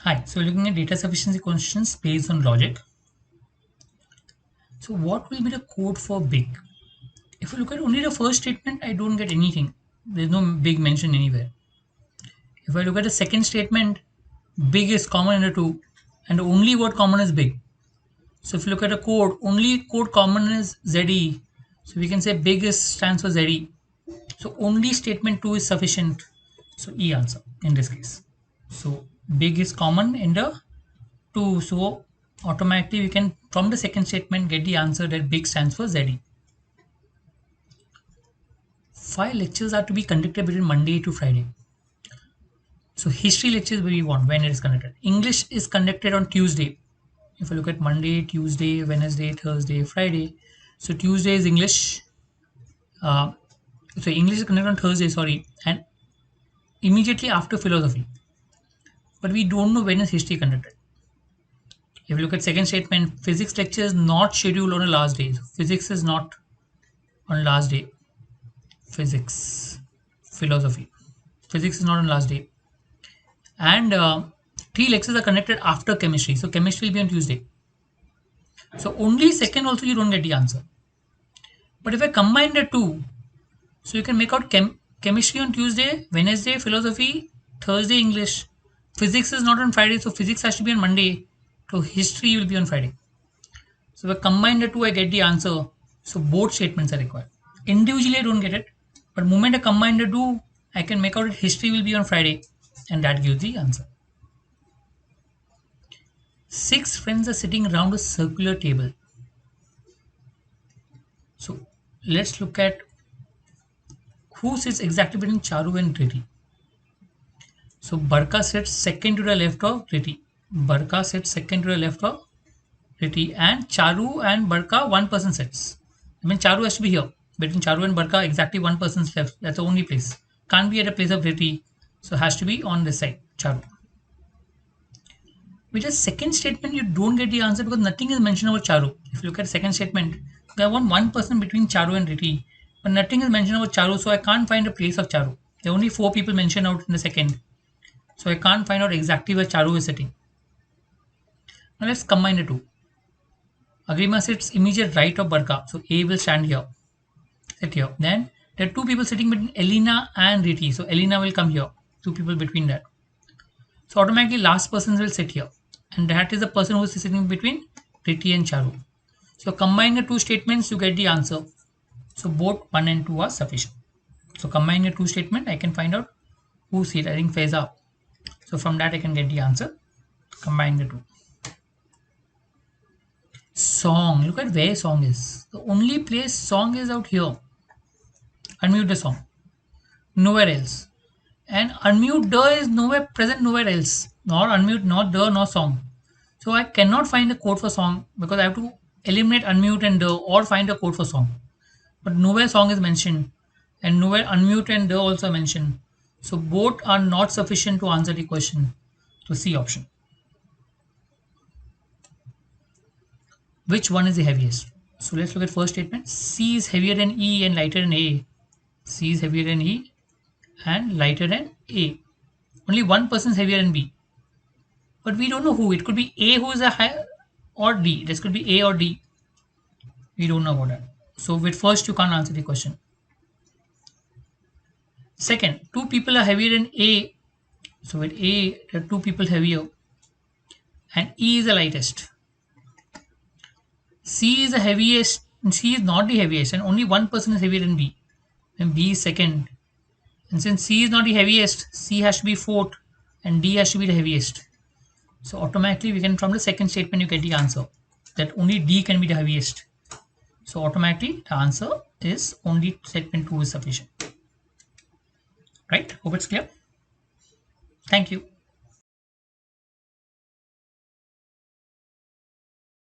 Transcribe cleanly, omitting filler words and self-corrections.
Hi, so we're looking at data sufficiency questions based on logic. So what will be the code for big? If you look at only the first statement, I don't get anything. There's no big mention anywhere. If I look at the second statement, big is common in the two, and the only word common is big. So if you look at the code, only code common is ZE. So we can say big is stands for ZE. So only statement 2 is sufficient. So E answer in this case. So big is common in the 2. So automatically we can from the second statement get the answer that big stands for ZE. 5 lectures are to be conducted between Monday to Friday. So history lectures we want when it is conducted. English is conducted on Tuesday. If you look at Monday, Tuesday, Wednesday, Thursday, Friday. So Tuesday is English. Uh, so English is conducted on Thursday, sorry, and immediately after philosophy. But we don't know when is history conducted. If you look at second statement, physics lecture is not scheduled on a last day. So physics is not on last day. Physics, philosophy. Physics is not on last day. And 3 lectures are conducted after chemistry. So chemistry will be on Tuesday. So only second also you don't get the answer. But if I combine the two, so you can make out chemistry on Tuesday, Wednesday philosophy, Thursday English. Physics is not on Friday, so physics has to be on Monday. So history will be on Friday. So if I combine the two, I get the answer. So both statements are required. Individually, I don't get it. But the moment I combine the two, I can make out that history will be on Friday. And that gives the answer. 6 friends are sitting around a circular table. So let's look at who sits exactly between Charu and Riti. So Barka sits second to the left of Riti. Barka sits second to the left of Riti, and Charu and Barka, one person sits. I mean, Charu has to be here. Between Charu and Barka, exactly one person's left. That's the only place. Can't be at a place of Riti. So has to be on this side, Charu. With the second statement, you don't get the answer because nothing is mentioned about Charu. If you look at the second statement, there want one person between Charu and Riti, but nothing is mentioned about Charu, so I can't find a place of Charu. There are only 4 people mentioned out in the second, so I can't find out exactly where Charu is sitting. Now let's combine the two. Agrima sits immediate right of Barka, so A will stand here, sit here. Then there are 2 people sitting between Elena and Riti, so Elena will come here. 2 people between that. So automatically last person will sit here, and that is the person who is sitting between Riti and Charu. So combine the two statements, you get the answer. So both 1 and 2 are sufficient. So combine the two statements, I can find out who's here. I think Faiza. So from that I can get the answer. Combine the two. Song. Look at where song is. The only place song is out here. Unmute the song. Nowhere else. And unmute the is nowhere present nowhere else. Nor unmute, nor the, nor song. So I cannot find a code for song because I have to eliminate unmute and the or find a code for song. But nowhere song is mentioned and nowhere unmute and the also mentioned. So both are not sufficient to answer the question. So C option. Which one is the heaviest? So let's look at first statement. C is heavier than E and lighter than A. C is heavier than E and lighter than A. Only one person is heavier than B. But we don't know who. It could be A who is a high or D. This could be A or D. We don't know about that. So with first you can't answer the question. Second, 2 people are heavier than A. So with A, there are 2 people heavier. And E is the lightest. C is the heaviest. C is not the heaviest, and only one person is heavier than B. Then B is second. And since C is not the heaviest, C has to be fourth, and D has to be the heaviest. So automatically, we can from the second statement you get the answer that only D can be the heaviest. So automatically, the answer is only statement 2 is sufficient. Right? Hope it's clear. Thank you.